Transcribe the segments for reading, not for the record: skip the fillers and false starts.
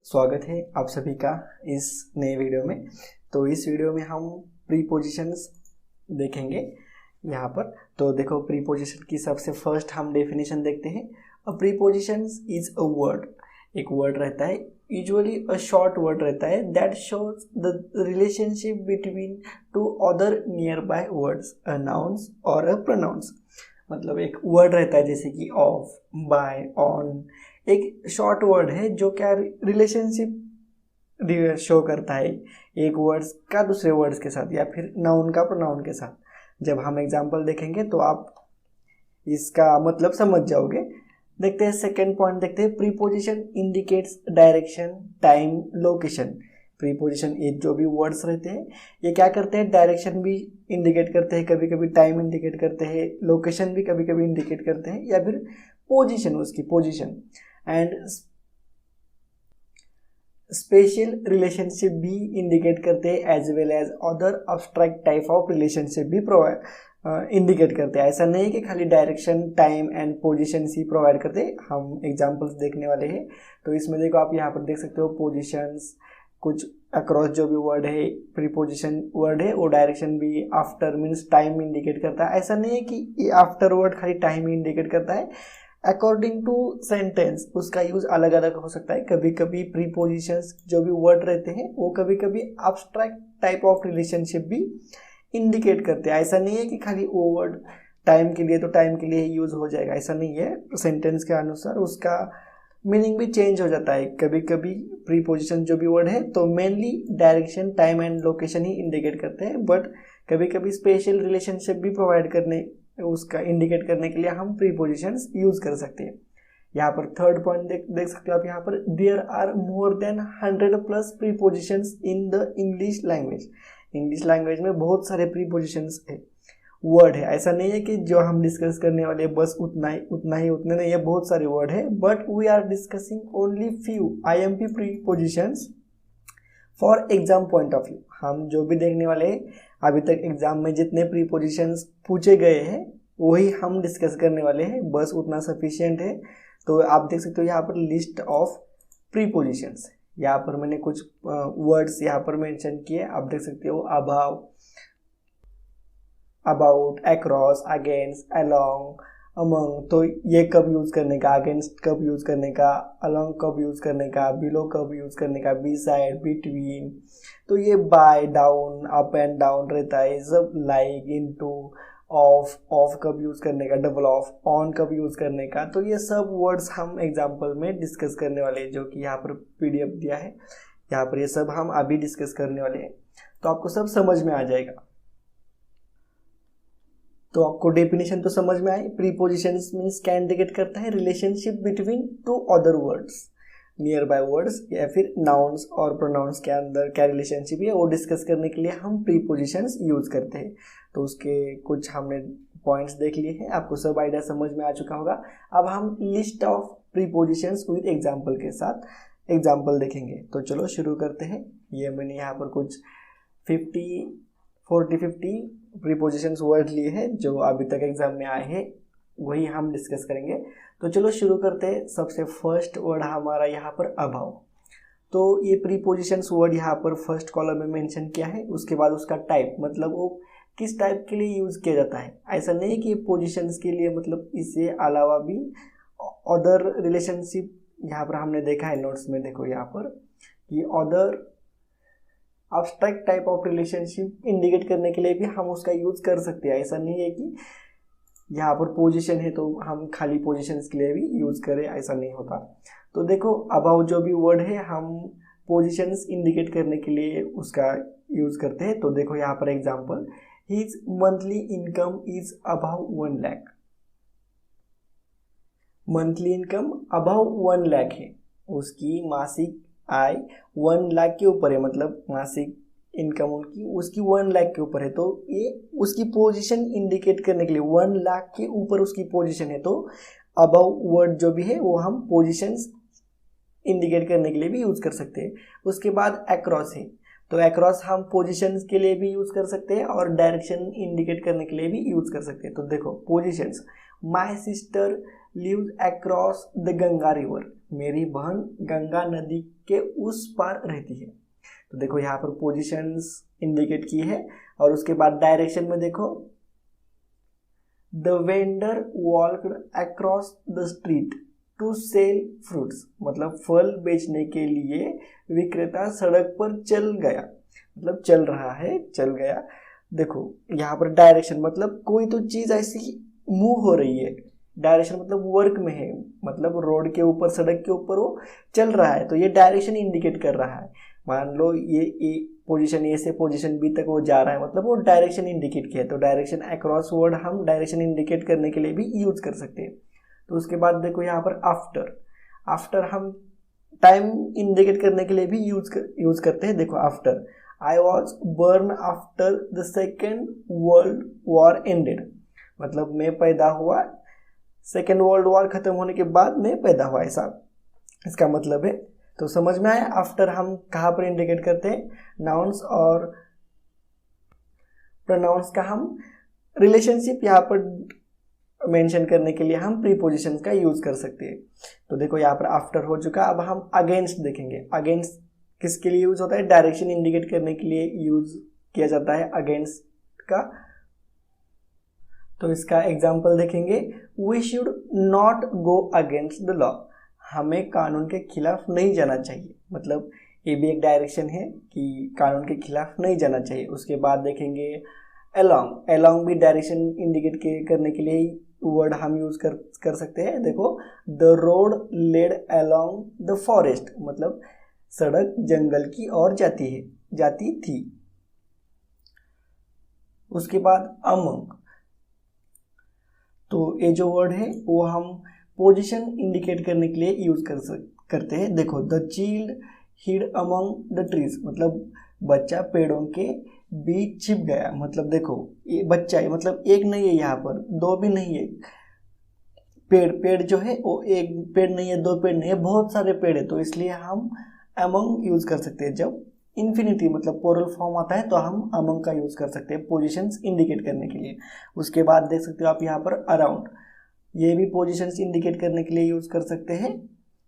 स्वागत है आप सभी का इस नए वीडियो में। तो इस वीडियो में हम प्रीपोजिशंस देखेंगे यहाँ पर। तो देखो, प्रीपोजिशन की सबसे फर्स्ट हम डेफिनेशन देखते हैं। अ प्रीपोजिशंस इज अ वर्ड, एक वर्ड रहता है, यूजुअली अ शॉर्ट वर्ड रहता है that shows the relationship between two other near by words, a nouns और अ प्रोनाउंस। मतलब एक वर्ड रहता है जैसे कि ऑफ, बाय, ऑन, एक शॉर्ट वर्ड है जो क्या रिलेशनशिप शो करता है एक वर्ड्स का दूसरे वर्ड्स के साथ या फिर नाउन का प्रोनाउन के साथ। जब हम एग्जांपल देखेंगे तो आप इसका मतलब समझ जाओगे। देखते हैं सेकंड पॉइंट, देखते हैं preposition indicates direction, time, location. Preposition ये जो भी वर्ड्स रहते हैं ये क्या करते हैं, डायरेक्शन भी इंडिकेट करते हैं, कभी कभी टाइम इंडिकेट करते हैं, लोकेशन भी कभी कभी इंडिकेट करते हैं, या फिर पोजीशन, उसकी पोजीशन एंड स्पेशल रिलेशनशिप भी इंडिकेट करते हैं, as well as other abstract type of relationship भी प्रोवाइड इंडिकेट करते हैं। ऐसा नहीं है कि खाली डायरेक्शन, टाइम एंड पोजीशन ही प्रोवाइड करते हैं। हम एग्जांपल्स देखने वाले हैं। तो इसमें देखो, आप यहाँ पर देख सकते हो पोजीशंस, कुछ अक्रॉस जो भी वर्ड है, प्रीपोजिशन वर्ड है, वो डायरेक्शन भी, आफ्टर मीन्स टाइम इंडिकेट करता है। ऐसा नहीं है कि ये आफ्टर वर्ड खाली टाइम इंडिकेट करता है। अकॉर्डिंग टू सेंटेंस उसका यूज अलग अलग हो सकता है। कभी कभी प्रीपोजिशंस जो भी वर्ड रहते हैं वो कभी कभी अब्स्ट्रैक्ट टाइप ऑफ रिलेशनशिप भी इंडिकेट करते हैं। ऐसा नहीं है कि खाली वो वर्ड टाइम के लिए तो टाइम के लिए ही यूज हो जाएगा, ऐसा नहीं है। सेंटेंस के अनुसार उसका मीनिंग भी चेंज हो जाता है। कभी कभी प्रीपोजिशन जो भी वर्ड है तो mainly direction, time and location he indicate करते हैं, बट कभी कभी स्पेशल रिलेशनशिप भी प्रोवाइड करने, उसका इंडिकेट करने के लिए हम प्रीपोजिशंस यूज कर सकते हैं। यहाँ पर थर्ड पॉइंट देख सकते हो आप यहाँ पर, there are more than 100+ prepositions in the English language. English language में बहुत सारे प्रीपोजिशंस है, वर्ड है। ऐसा नहीं है कि जो हम डिस्कस करने वाले बस उतने नहीं है, बहुत सारे वर्ड है, but we are discussing only few IMP prepositions for exam point of view. हम जो भी देखने वाले हैं, अभी तक एग्जाम में जितने प्रीपोजिशंस पूछे गए हैं वही हम डिस्कस करने वाले हैं, बस उतना सफिशिएंट है। तो आप देख सकते हो यहाँ पर लिस्ट ऑफ प्रीपोजिशंस, यहाँ पर मैंने कुछ वर्ड्स यहाँ पर मेंशन किए, आप देख सकते हो, above, about, across, against, along, among. तो ये कब यूज करने का, अगेंस्ट कब यूज करने का, अलोंग कब यूज करने का, बिलो कब यूज करने का, बी साइड, बिटवीन। तो ये by, down, up and down रहता है सब, लाइक, इनटू, ऑफ कब यूज करने का, डबल ऑफ, ऑन कब यूज करने का। तो ये सब वर्ड्स हम एग्जाम्पल में डिस्कस करने वाले हैं, जो कि यहाँ पर PDF दिया है, यहाँ पर ये सब हम अभी डिस्कस करने वाले हैं। तो आपको सब समझ में आ जाएगा। तो आपको डेफिनेशन तो समझ में आई। प्रीपोजिशंस मींस क्या इंडिकेट करता है, relationship between two other words, near by words, या फिर नाउन्स और प्रोनाउंस के अंदर क्या रिलेशनशिप है वो डिस्कस करने के लिए हम प्रीपोजिशंस यूज करते हैं। तो उसके कुछ हमने पॉइंट्स देख लिए हैं, आपको सब आइडिया समझ में आ चुका होगा। अब हम list of prepositions with example के साथ एग्जाम्पल देखेंगे। तो चलो शुरू करते हैं। ये मैंने यहाँ पर कुछ 40-50 प्रीपोजिशंस वर्ड लिए हैं जो अभी तक एग्जाम में आए हैं, वही हम डिस्कस करेंगे। तो चलो शुरू करते हैं। सबसे फर्स्ट वर्ड हमारा यहाँ पर अबाव। तो ये प्रीपोजिशंस वर्ड यहाँ पर फर्स्ट कॉलम में मेंशन किया है। उसके बाद उसका टाइप, मतलब वो किस टाइप के लिए यूज किया जाता है। ऐसा नहीं कि पोजिशंस के लिए, मतलब इससे अलावा भी अदर रिलेशनशिप यहाँ पर हमने देखा है नोट्स में। देखो यहाँ पर कि other abstract type of relationship indicate करने के लिए भी हम उसका यूज कर सकते हैं। ऐसा नहीं है कि यहाँ पर पोजीशन है तो हम खाली पोजीशंस के लिए भी यूज करें, ऐसा नहीं होता। तो देखो, अबाउट जो भी वर्ड है हम पोजीशंस इंडिकेट करने के लिए उसका यूज करते हैं। तो देखो यहाँ पर example, his monthly income is about 1 lakh. Monthly income about 1 lakh है, उसकी मासिक आय 1 लाख के ऊपर है, मतलब मासिक इनकम उसकी 1 लाख के ऊपर है। तो ये उसकी पोजीशन इंडिकेट करने के लिए 1 लाख के ऊपर उसकी पोजीशन है। तो अबव वर्ड जो भी है वो हम पोजीशंस इंडिकेट करने के लिए भी यूज कर सकते हैं। उसके बाद अक्रॉस है, तो अक्रॉस हम पोजीशंस के लिए भी यूज कर सकते हैं और डायरेक्शन इंडिकेट करने के लिए भी यूज कर सकते हैं। तो देखो positions, my sister lives across the Ganga river. मेरी बहन गंगा नदी के उस पार रहती है। तो देखो यहाँ पर पोजीशंस इंडिकेट की है। और उसके बाद डायरेक्शन में देखो, the vendor walked across the street to sell fruits, मतलब फल बेचने के लिए विक्रेता सड़क पर चल गया, मतलब चल रहा है, चल गया। देखो यहाँ पर डायरेक्शन मतलब कोई तो चीज़ ऐसी मूव हो रही है, डायरेक्शन मतलब वर्क में है, मतलब रोड के ऊपर, सड़क के ऊपर वो चल रहा है, तो ये डायरेक्शन इंडिकेट कर रहा है। मान लो ये पोजीशन ए से पोजीशन बी तक वो जा रहा है, मतलब वो डायरेक्शन इंडिकेट किया है। तो डायरेक्शन अक्रॉस वर्ड हम डायरेक्शन इंडिकेट करने के लिए भी यूज कर सकते हैं। तो उसके बाद देखो यहाँ पर आफ्टर, आफ्टर हम टाइम इंडिकेट करने के लिए भी यूज करते हैं। देखो after, I was burn after the second world war ended, मतलब मैं पैदा हुआ, सेकेंड वर्ल्ड वॉर खत्म होने के बाद मैं पैदा हुआ, ऐसा इसका मतलब है। तो समझ में आया। आफ्टर हम कहाँ पर इंडिकेट करते हैं, नाउन्स और प्रोनाउंस का हम रिलेशनशिप यहाँ पर मेंशन करने के लिए हम प्रीपोजिशंस का यूज कर सकते हैं। तो देखो यहाँ पर आफ्टर हो चुका। अब हम अगेंस्ट देखेंगे। अगेंस्ट किसके लिए यूज होता है, डायरेक्शन इंडिकेट करने के लिए यूज किया जाता है अगेंस्ट का। तो इसका एग्जाम्पल देखेंगे, we should not go against the law, हमें कानून के खिलाफ नहीं जाना चाहिए, मतलब ये भी एक डायरेक्शन है कि कानून के खिलाफ नहीं जाना चाहिए। उसके बाद देखेंगे अलोंग, अलोंग भी डायरेक्शन इंडिकेट करने के लिए वर्ड हम यूज कर सकते हैं। देखो, the road led along the forest, मतलब सड़क जंगल की ओर जाती थी। उसके बाद अमंग, तो ये जो वर्ड है वो हम पोजीशन इंडिकेट करने के लिए यूज करते हैं। देखो, the child hid among the trees, मतलब बच्चा पेड़ों के बीच छिप गया, मतलब देखो ये बच्चा है, मतलब एक नहीं है, यहाँ पर दो भी नहीं है, पेड़ जो है वो एक पेड़ नहीं है, दो पेड़ नहीं है, बहुत सारे पेड़ है। तो इसलिए हम अमंग यूज कर सकते हैं। जब इन्फिनिटी मतलब प्लूरल फॉर्म आता है तो हम अमंग का यूज कर सकते हैं पोजीशंस इंडिकेट करने के लिए। उसके बाद देख सकते हो आप यहाँ पर अराउंड, ये भी पोजीशंस इंडिकेट करने के लिए यूज कर सकते हैं।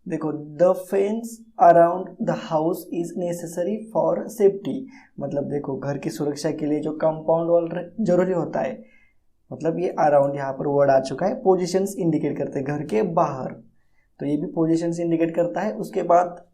देखो, the fence around the house is necessary for safety, मतलब देखो घर की सुरक्षा के लिए जो कंपाउंड वॉल जरूरी होता है, मतलब ये अराउंड यहाँ पर वर्ड आ चुका है। पोजीशंस इंडिकेट करते हैं घर के बाहर, तो ये भी पोजीशंस इंडिकेट करता है। उसके बाद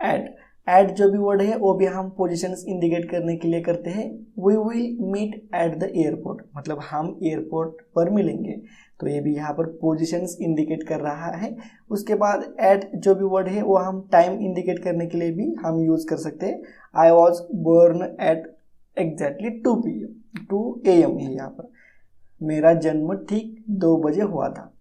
एट जो भी वर्ड है वो भी हम पोजीशंस इंडिकेट करने के लिए करते हैं। We will meet at the airport, मतलब हम एयरपोर्ट पर मिलेंगे, तो ये भी यहाँ पर पोजीशंस इंडिकेट कर रहा है। उसके बाद एट जो भी वर्ड है वो हम टाइम इंडिकेट करने के लिए भी हम यूज कर सकते हैं। I was born at exactly 2 AM है यहाँ पर, मेरा जन्म ठीक 2 बजे हुआ था।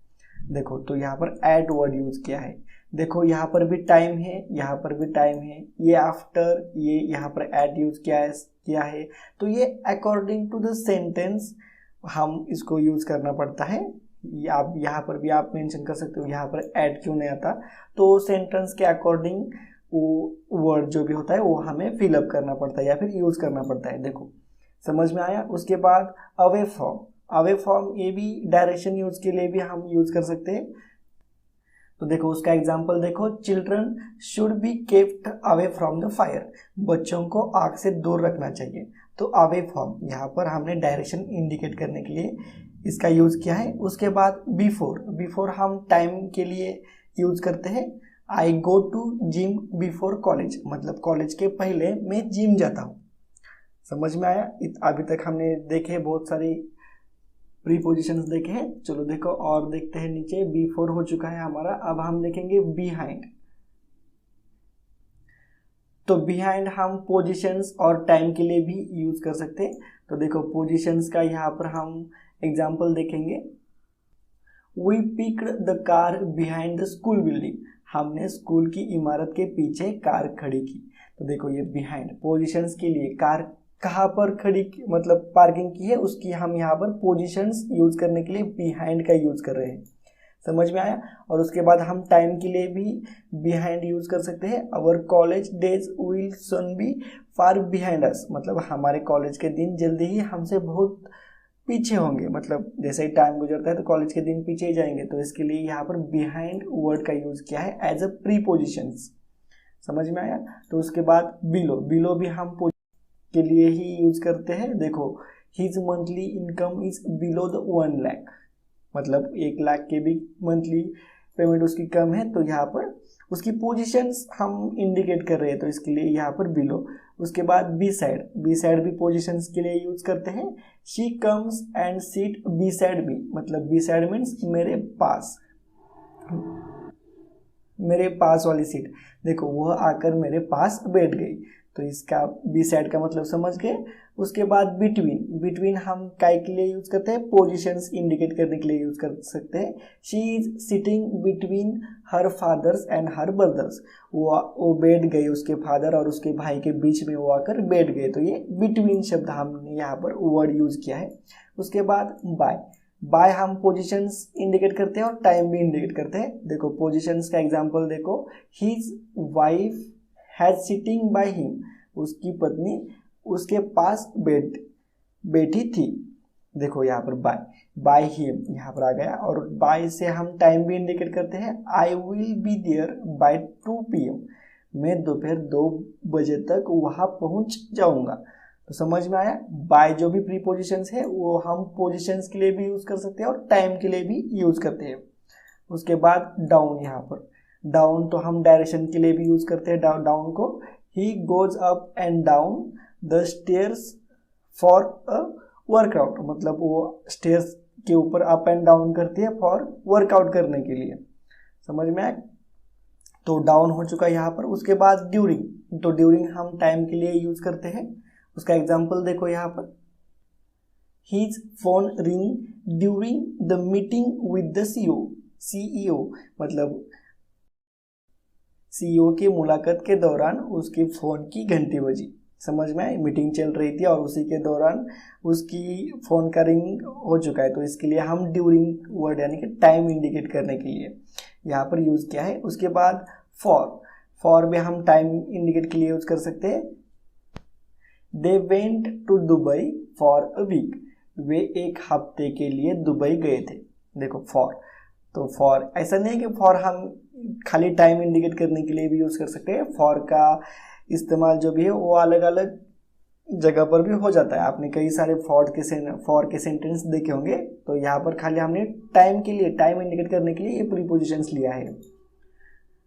देखो, तो यहाँ पर एट वर्ड यूज किया है। देखो यहाँ पर भी टाइम है, यहाँ पर भी टाइम है, ये आफ्टर, ये यहाँ पर एट यूज किया है। तो ये अकॉर्डिंग टू द सेंटेंस हम इसको यूज करना पड़ता है। आप यहाँ पर भी आप मेंशन कर सकते हो यहाँ पर एट क्यों नहीं आता, तो सेंटेंस के अकॉर्डिंग वो वर्ड जो भी होता है वो हमें फिलअप करना पड़ता है या फिर यूज करना पड़ता है। देखो, समझ में आया। उसके बाद अवे फ्रॉम, ये भी डायरेक्शन यूज के लिए भी हम यूज कर सकते हैं। तो देखो उसका एग्जाम्पल देखो, children should be kept away from the fire, बच्चों को आग से दूर रखना चाहिए। तो अवे फ्रॉम यहाँ पर हमने डायरेक्शन इंडिकेट करने के लिए इसका यूज किया है। उसके बाद बिफोर हम टाइम के लिए यूज करते हैं। I go to gym before college, मतलब कॉलेज के पहले मैं जिम जाता हूँ। समझ में आया। अभी तक हमने देखे बहुत सारी प्रीपोजिशंस देखे हैं। चलो देखो और देखते हैं नीचे। बिफोर हो चुका है हमारा, अब हम देखेंगे बिहाइंड। तो बिहाइंड हम पोजीशंस और टाइम के लिए भी यूज कर सकते हैं। तो देखो पोजीशंस का यहाँ पर हम एग्जाम्पल देखेंगे। We picked the car behind the school building, हमने स्कूल की इमारत के पीछे कार खड़ी की। तो देखो ये बिहाइंड पोजीशंस के लिए कार कहाँ पर खड़ी मतलब पार्किंग की है उसकी हम यहाँ पर पोजीशंस यूज करने के लिए बिहाइंड का यूज कर रहे हैं। समझ में आया। और उसके बाद हम टाइम के लिए भी बिहाइंड यूज कर सकते हैं। Our college days will soon be far behind us, मतलब हमारे कॉलेज के दिन जल्दी ही हमसे बहुत पीछे होंगे, मतलब जैसे ही टाइम गुजरता है तो कॉलेज के दिन पीछे ही जाएंगे, तो इसके लिए यहाँ पर बिहाइंड वर्ड का यूज किया है एज अ प्रीपोजिशंस। समझ में आया। तो उसके बाद बिलो, बिलो भी हम के लिए ही यूज करते हैं। देखो his monthly income is below the 1 lakh, मतलब 1 लाख के भी मंथली पेमेंट उसकी कम है, तो यहाँ पर उसकी पोजीशंस हम इंडिकेट कर रहे हैं, तो इसके लिए यहाँ पर बिलो। उसके बाद बी साइड, बी साइड भी पोजीशंस के लिए यूज करते हैं। She comes and seat beside me, मतलब बी साइड मीन्स मेरे पास, मेरे पास वाली सीट। देखो वह आकर मेरे पास बैठ गई, तो इसका बी साइड का मतलब समझ गए। उसके बाद बिटवीन, बिटवीन हम काय के लिए यूज करते हैं, पोजीशंस इंडिकेट करने के लिए यूज कर सकते हैं। She is sitting between her father's and her brothers, वो बैठ गई उसके फादर और उसके भाई के बीच में वो आकर बैठ गए, तो ये बिटवीन शब्द हमने यहाँ पर वर्ड यूज किया है। उसके बाद बाय, बाय हम पोजीशंस इंडिकेट करते हैं और टाइम भी इंडिकेट करते हैं। देखो पोजीशंस का एग्जांपल देखो, his wife has sitting by him, उसकी पत्नी उसके पास बैठी थी। देखो यहाँ पर बाय, बाय हिम यहाँ पर आ गया, और बाय से हम टाइम भी इंडिकेट करते हैं। I will be there by 2 PM, मैं दोपहर 2 बजे तक वहाँ पहुँच जाऊँगा। तो समझ में आया। बाय जो भी प्रीपोजिशंस है वो हम पोजिशंस के लिए भी यूज कर सकते हैं और टाइम के लिए भी यूज करते हैं। उसके बाद डाउन, यहाँ पर डाउन तो हम डायरेक्शन के लिए भी यूज करते हैं डाउन को। ही goes up and down the stairs for a workout, मतलब वो स्टेयर्स के ऊपर अप एंड डाउन करती है फॉर वर्कआउट करने के लिए। समझ में आया। तो डाउन हो चुका यहाँ पर। उसके बाद ड्यूरिंग, तो ड्यूरिंग हम टाइम के लिए यूज करते हैं। उसका एग्जाम्पल देखो यहाँ पर, his phone ring during the meeting with the CEO, मतलब CEO की मुलाकात के दौरान उसकी फोन की घंटी बजी। समझ में आई। मीटिंग चल रही थी और उसी के दौरान उसकी फोन का रिंग हो चुका है, तो इसके लिए हम ड्यूरिंग वर्ड यानी कि टाइम इंडिकेट करने के लिए यहाँ पर यूज किया है। उसके बाद फॉर भी हम टाइम इंडिकेट के लिए यूज कर सकते हैं। They went to Dubai for a week, वे 1 हफ्ते के लिए दुबई गए थे। देखो फॉर, तो फॉर ऐसा नहीं है कि फॉर हम खाली टाइम इंडिकेट करने के लिए भी यूज कर सकते हैं। फॉर का इस्तेमाल जो भी है वो अलग अलग जगह पर भी हो जाता है। आपने कई सारे फॉर के सेंटेंस देखे होंगे, तो यहाँ पर खाली हमने टाइम के लिए, टाइम इंडिकेट करने के लिए ये प्रीपोजिशंस लिया है।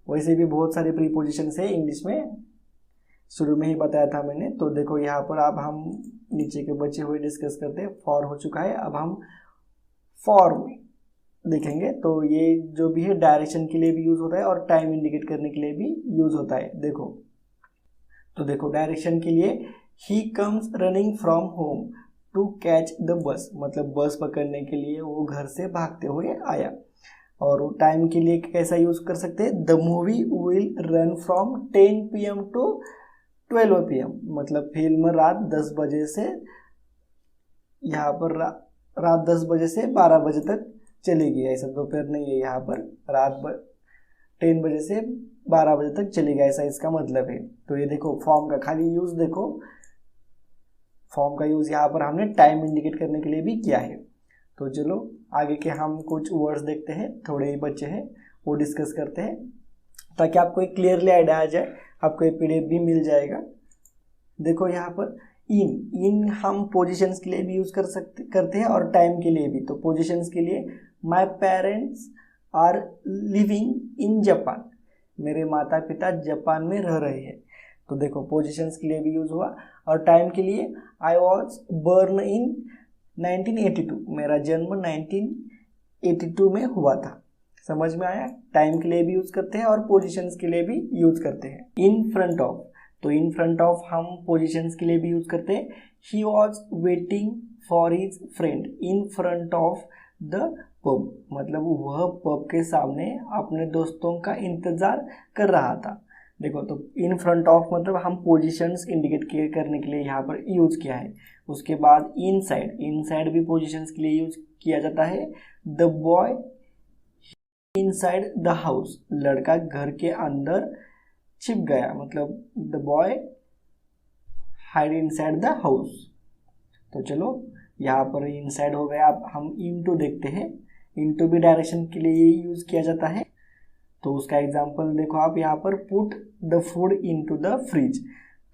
वैसे भी बहुत सारे प्रीपोजिशंस है इंग्लिश में, शुरू में ही बताया था मैंने। तो देखो यहाँ पर अब हम नीचे के बचे हुए डिस्कस करते हैं। फॉर हो चुका है, अब हम फॉर देखेंगे। तो ये जो भी है डायरेक्शन के लिए भी यूज होता है और टाइम इंडिकेट करने के लिए भी यूज होता है। देखो तो देखो डायरेक्शन के लिए, he comes running from home to catch the bus, मतलब बस पकड़ने के लिए वो घर से भागते हुए आया। और टाइम के लिए कैसा यूज कर सकते हैं, the movie will run from 10 PM to 12 PM, मतलब फिल्म रात 10 बजे से, यहाँ पर रात 10 बजे से 12 बजे तक चलेगी। ऐसा दोपहर नहीं है, यहाँ पर रात 10 बजे से 12 बजे तक चलेगा, ऐसा इसका मतलब है। तो ये देखो फॉर्म का खाली यूज, देखो फॉर्म का यूज यहाँ पर हमने टाइम इंडिकेट करने के लिए भी किया है। तो चलो आगे के हम कुछ वर्ड्स देखते हैं, थोड़े ही बच्चे हैं वो डिस्कस करते हैं, ताकि आपको एक क्लियरली आइडिया आ जाए। आपको ये PDF भी मिल जाएगा। देखो यहाँ पर इन हम पोजीशंस के लिए भी यूज करते हैं और टाइम के लिए भी। तो पोजीशंस के लिए, my parents are living in Japan, मेरे माता पिता जापान में रह रहे हैं। तो देखो पोजीशंस के लिए भी यूज हुआ। और टाइम के लिए, आई वॉज बर्न इन 1982, मेरा जन्म 1982 में हुआ था। समझ में आया। टाइम के लिए भी यूज करते हैं और पोजीशंस के लिए भी यूज करते हैं। इन फ्रंट ऑफ, तो इन फ्रंट ऑफ हम पोजीशंस के लिए भी यूज करते हैं। He was waiting for his friend in front of the pub, मतलब वह पब के सामने अपने दोस्तों का इंतजार कर रहा था। देखो तो इन फ्रंट ऑफ मतलब हम पोजीशंस इंडिकेट करने के लिए यहाँ पर यूज किया है। उसके बाद इन साइड भी पोजीशंस के लिए यूज किया जाता है। The boy inside the house, लड़का घर के अंदर छिप गया, मतलब the boy hide inside the house. तो चलो यहाँ पर इनसाइड हो गया। अब हम इनटू देखते हैं, इनटू भी डायरेक्शन के लिए यूज किया जाता है। तो उसका एग्जांपल देखो आप, यहाँ पर put the food into the fridge,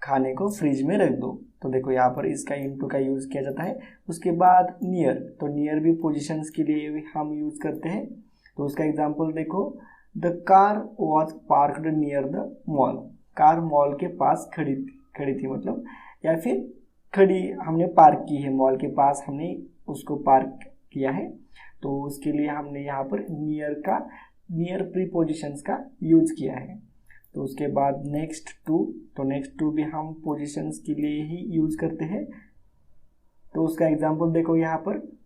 खाने को फ्रिज में रख दो। तो देखो यहाँ पर इसका इनटू का यूज किया जाता है। उसके बाद नियर, तो नियर भी पोजीशंस के लिए भी हम यूज करते हैं। तो उसका एग्जांपल देखो, the car was parked near the mall, car mall के पास खड़ी थी मतलब, या फिर खड़ी हमने पार्क की है, मॉल के पास हमने उसको पार्क किया है। तो उसके लिए हमने यहाँ पर नियर प्रीपोजिशंस का यूज किया है। तो उसके बाद नेक्स्ट टू, तो नेक्स्ट टू भी हम पोजीशंस के लिए ही यूज करते हैं। तो उसका एग्जांपल देखो यहाँ पर,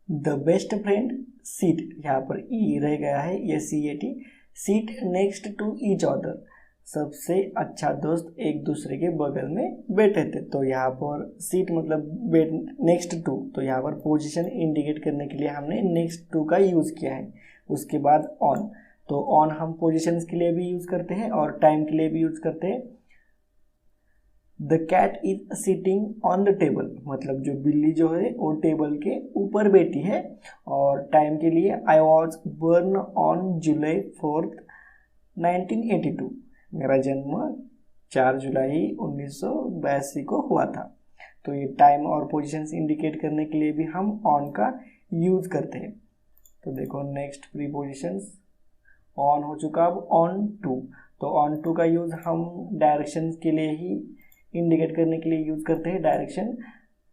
द बेस्ट फ्रेंड सीट, यहाँ पर ई रह गया है, ये CAT, sit next to each other, सबसे अच्छा दोस्त एक दूसरे के बगल में बैठे थे। तो यहाँ पर सीट मतलब नेक्स्ट टू, तो यहाँ पर पोजीशन इंडिकेट करने के लिए हमने नेक्स्ट टू का यूज किया है। उसके बाद ऑन, तो ऑन हम पोजीशंस के लिए भी यूज करते हैं और टाइम के लिए भी यूज करते हैं। The cat is sitting on the table, मतलब जो बिल्ली जो है वो टेबल के ऊपर बैठी है। और टाइम के लिए आई वॉज बर्न ऑन जुलाई 4, 1982, मेरा जन्म 4 जुलाई 1982 को हुआ था। तो ये टाइम और पोजीशंस इंडिकेट करने के लिए भी हम ऑन का यूज करते हैं। तो देखो नेक्स्ट प्रीपोजिशंस, ऑन हो चुका। अब ऑन टू, तो ऑन टू का यूज हम डायरेक्शंस के लिए ही इंडिकेट करने के लिए यूज करते हैं, डायरेक्शन।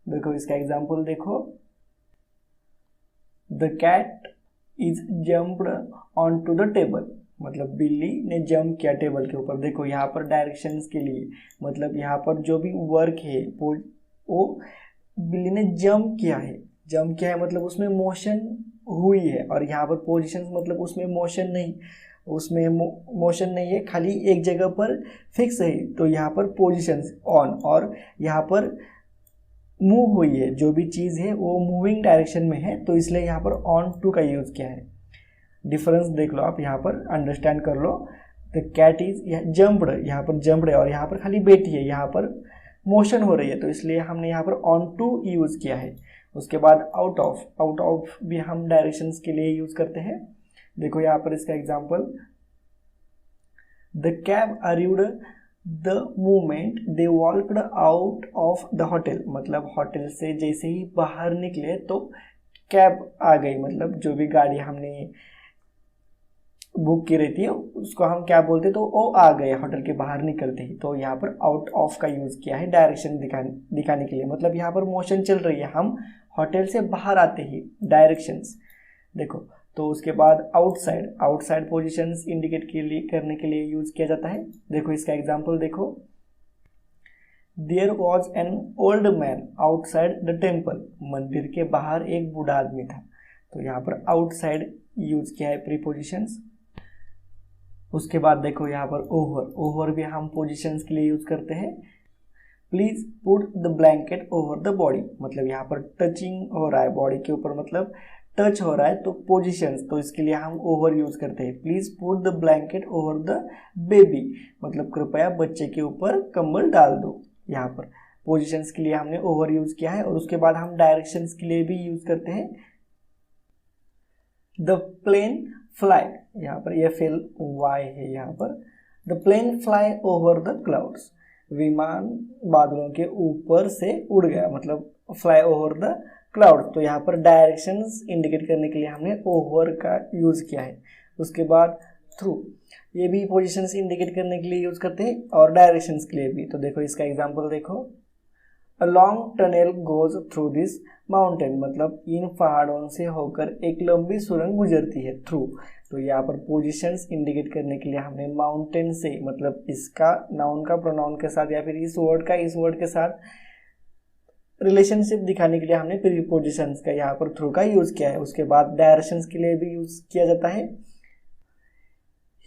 देखो इसका एग्जांपल देखो, the cat is jumped on to the table, मतलब बिल्ली ने जंप किया टेबल के ऊपर। देखो यहाँ पर डायरेक्शंस के लिए, मतलब यहाँ पर जो भी वर्क है वो बिल्ली ने जंप किया है मतलब उसमें मोशन हुई है। और यहाँ पर पोजीशंस मतलब उसमें मोशन नहीं है, खाली एक जगह पर फिक्स है। तो यहाँ पर पोजीशंस ऑन, और यहाँ पर मूव हुई है, जो भी चीज़ है वो मूविंग डायरेक्शन में है, तो इसलिए यहाँ पर ऑन टू का यूज़ किया है। डिफरेंस देख लो आप, यहाँ पर अंडरस्टैंड कर लो। द कैट इज जम्प्ड, यहाँ पर जम्प्ड है और यहाँ पर खाली बैठी है, यहाँ पर मोशन हो रही है, तो इसलिए हमने यहाँ पर ऑन टू यूज़ किया है। उसके बाद आउट ऑफ भी हम डायरेक्शंस के लिए यूज़ करते हैं। देखो यहाँ पर इसका example, the cab arrived the moment they walked out of the hotel, मतलब होटल से जैसे ही बाहर निकले तो कैब आ गई, मतलब जो भी गाड़ी हमने बुक की रहती है उसको हम क्या बोलते हैं, तो वो आ गए होटल के बाहर निकलते ही। तो यहाँ पर आउट ऑफ का यूज़ किया है डायरेक्शन दिखाने के लिए, मतलब यहाँ पर मोशन चल रही है, हम होटल से बाहर आते ही डायरेक्शंस। देखो तो उसके बाद आउटसाइड पोजीशंस इंडिकेट करने के लिए यूज़ किया जाता है। देखो इसका एग्जाम्पल देखो, there was an old man outside the temple, मंदिर के बाहर एक बूढ़ा आदमी था। तो यहाँ पर आउटसाइड यूज किया है प्रीपोजिशंस। उसके बाद देखो यहाँ पर ओवर भी हम पोजीशंस के लिए यूज करते हैं। Please put the blanket over the body, मतलब यहाँ पर टचिंग हो रहा है बॉडी के ऊपर, मतलब टच हो रहा है, तो पोजीशंस, तो इसके लिए हम ओवर यूज करते हैं। Please put the blanket over the baby, मतलब कृपया बच्चे के ऊपर कंबल डाल दो। यहाँ पर पोजीशंस के लिए हमने ओवर यूज किया है। और उसके बाद हम डायरेक्शंस के लिए भी यूज करते हैं। द प्लेन फ्लाई, यहाँ पर ये FLY है, यहाँ पर the plane fly over the clouds, विमान बादलों के ऊपर से उड़ गया, मतलब फ्लाई ओवर द क्लाउड। तो यहाँ पर डायरेक्शंस इंडिकेट करने के लिए हमने ओवर का यूज किया है। उसके बाद थ्रू, ये भी पोजीशंस इंडिकेट करने के लिए यूज करते हैं और डायरेक्शंस के लिए भी। तो देखो इसका एग्जांपल देखो, a long tunnel goes through this mountain, मतलब इन पहाड़ों से होकर एक लंबी सुरंग गुजरती है। थ्रू, तो यहाँ पर पोजीशंस इंडिकेट करने के लिए हमने माउंटेन से, मतलब इसका नाउन का प्रोनाउन के साथ या फिर इस वर्ड के साथ रिलेशनशिप दिखाने के लिए हमने प्रीपोजिशंस का यहाँ पर थ्रू का यूज किया है। उसके बाद डायरेक्शंस के लिए भी यूज किया जाता है।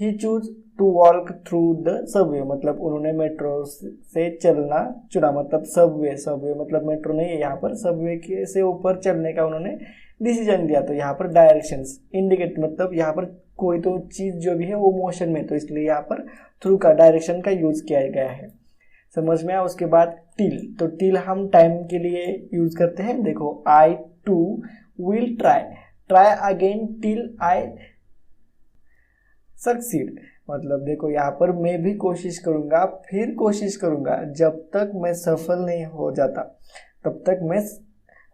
He chose to walk through the subway, मतलब उन्होंने मेट्रो से चलना चुना, मतलब सबवे मतलब मेट्रो नहीं है, यहाँ पर सबवे के से ऊपर चलने का उन्होंने डिसीजन लिया। तो यहाँ पर डायरेक्शंस इंडिकेट, मतलब यहाँ पर कोई तो चीज़ जो भी है वो मोशन में, तो इसलिए यहाँ पर थ्रू का डायरेक्शन का यूज किया गया है। समझ में आया। उसके बाद टिल, तो टिल हम टाइम के लिए यूज करते हैं। देखो I too will try again till I succeed, मतलब देखो यहाँ पर मैं भी कोशिश करूंगा, फिर कोशिश करूंगा, जब तक मैं सफल नहीं हो जाता तब तक मैं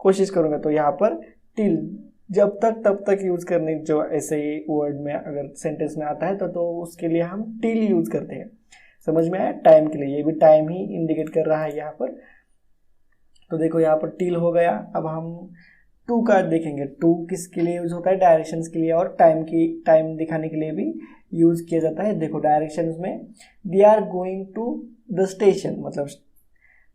कोशिश करूंगा। तो यहाँ पर टिल जब तक तब तक यूज करने, जो ऐसे ही वर्ड में अगर सेंटेंस में आता है तो उसके लिए हम टिल यूज करते हैं। समझ में आया। टाइम के लिए, ये भी टाइम ही इंडिकेट कर रहा है यहाँ पर। तो देखो यहाँ पर टिल हो गया। अब हम टू का देखेंगे। टू किसके लिए यूज होता है? डायरेक्शंस के लिए और टाइम दिखाने के लिए भी यूज किया जाता है। देखो डायरेक्शंस में they are going to the station, मतलब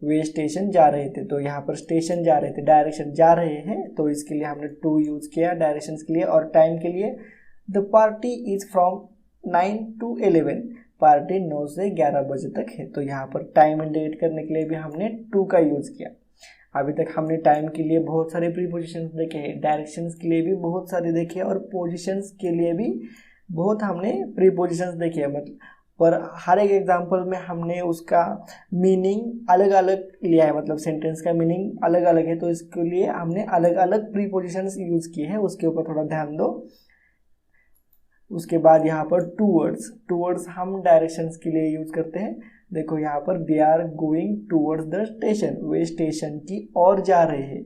वे स्टेशन जा रहे थे, तो यहाँ पर स्टेशन जा रहे थे, डायरेक्शन जा रहे हैं, तो इसके लिए हमने टू यूज किया डायरेक्शंस के लिए। और टाइम के लिए the party is from 9 to 11, party 9 से 11 बजे तक है, तो यहाँ पर टाइम इंडिकेट करने के लिए भी हमने टू का यूज किया। अभी तक हमने टाइम के लिए बहुत सारे प्रीपोजिशंस देखे हैं, डायरेक्शंस के लिए भी बहुत सारे देखे और पोजीशंस के लिए भी बहुत हमने प्रीपोजिशंस देखे हैं। मतलब पर हर एक एग्जांपल में हमने उसका मीनिंग अलग अलग लिया है, मतलब सेंटेंस का मीनिंग अलग अलग है, तो इसके लिए हमने अलग अलग प्रीपोजिशंस यूज किए हैं। उसके ऊपर थोड़ा ध्यान दो। उसके बाद यहाँ पर टू वर्ड्स हम डायरेक्शंस के लिए यूज करते हैं। देखो यहाँ पर they are going towards the station, वे स्टेशन की ओर जा रहे हैं।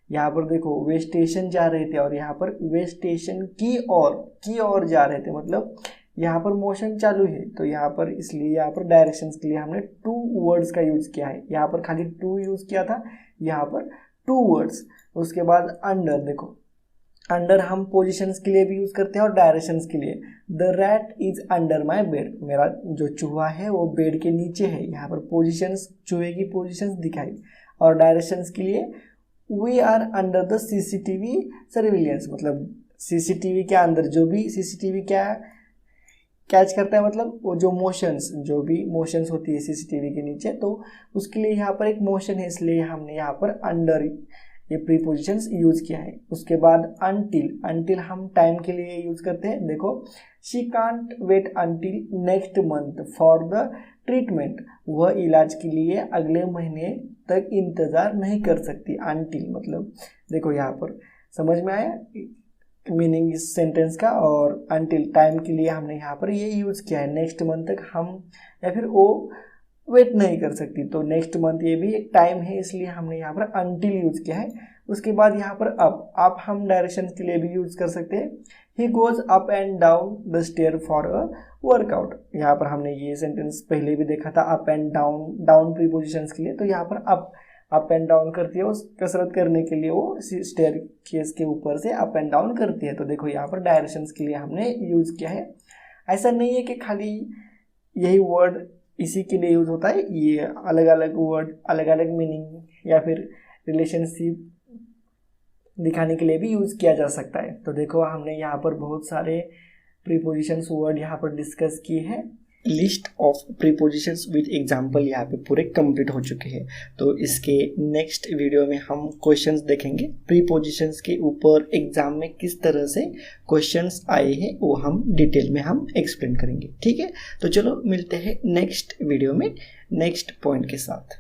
यहाँ पर देखो वे स्टेशन जा रहे थे और यहाँ पर वे स्टेशन की ओर जा रहे थे, मतलब यहाँ पर मोशन चालू है, तो यहाँ पर इसलिए यहाँ पर डायरेक्शंस के लिए हमने टू वर्ड्स का यूज किया है। यहाँ पर खाली टू यूज किया था, यहाँ पर टू वर्ड्स। उसके बाद अंडर, देखो अंडर हम पोजीशंस के लिए भी यूज करते हैं और डायरेक्शंस के लिए। The rat is under my bed, मेरा जो चूहा है वो बेड के नीचे है। यहाँ पर पोजीशंस, चूहे की पोजीशंस दिखाई। और डायरेक्शंस के लिए we are under the CCTV surveillance, मतलब सीसीटीवी के अंदर, जो भी सीसीटीवी क्या कैच करता है, मतलब वो जो भी मोशंस होती है सीसीटीवी के नीचे, तो उसके लिए यहाँ पर एक मोशन है, इसलिए हमने यहाँ पर अंडर ये प्रीपोजिशंस यूज किया है। उसके बाद अंटिल हम टाइम के लिए यूज करते हैं। देखो she can't wait until next month for the treatment, वह इलाज के लिए अगले महीने तक इंतजार नहीं कर सकती। अंटिल मतलब देखो यहाँ पर समझ में आया मीनिंग इस सेंटेंस का। और अंटिल टाइम के लिए हमने यहाँ पर ये यूज किया है। नेक्स्ट मंथ तक हम या फिर वो वेट नहीं कर सकती, तो नेक्स्ट मंथ ये भी एक टाइम है, इसलिए हमने यहाँ पर अंटिल यूज किया है। उसके बाद यहाँ पर अप हम डायरेक्शन के लिए भी यूज कर सकते हैं। He goes up and down the stair for a workout, यहाँ पर हमने ये सेंटेंस पहले भी देखा था, अप एंड डाउन प्रीपोजिशंस के लिए। तो यहाँ पर अप एंड डाउन करती है, उस कसरत करने के लिए वो स्टेयर केस के ऊपर से अप एंड डाउन करती है। तो देखो यहाँ पर डायरेक्शंस के लिए हमने यूज किया है। ऐसा नहीं है कि खाली यही वर्ड इसी के लिए यूज होता है, ये अलग अलग वर्ड अलग अलग मीनिंग या फिर रिलेशनशिप दिखाने के लिए भी यूज किया जा सकता है। तो देखो हमने यहाँ पर बहुत सारे प्रीपोजिशंस वर्ड यहाँ पर डिस्कस किए हैं। List of prepositions with example यहाँ पे पूरे कंप्लीट हो चुके हैं। तो इसके नेक्स्ट वीडियो में हम क्वेश्चंस देखेंगे, प्रीपोजिशंस के ऊपर एग्जाम में किस तरह से क्वेश्चंस आए हैं वो हम डिटेल में हम एक्सप्लेन करेंगे। ठीक है, तो चलो मिलते हैं नेक्स्ट वीडियो में नेक्स्ट पॉइंट के साथ।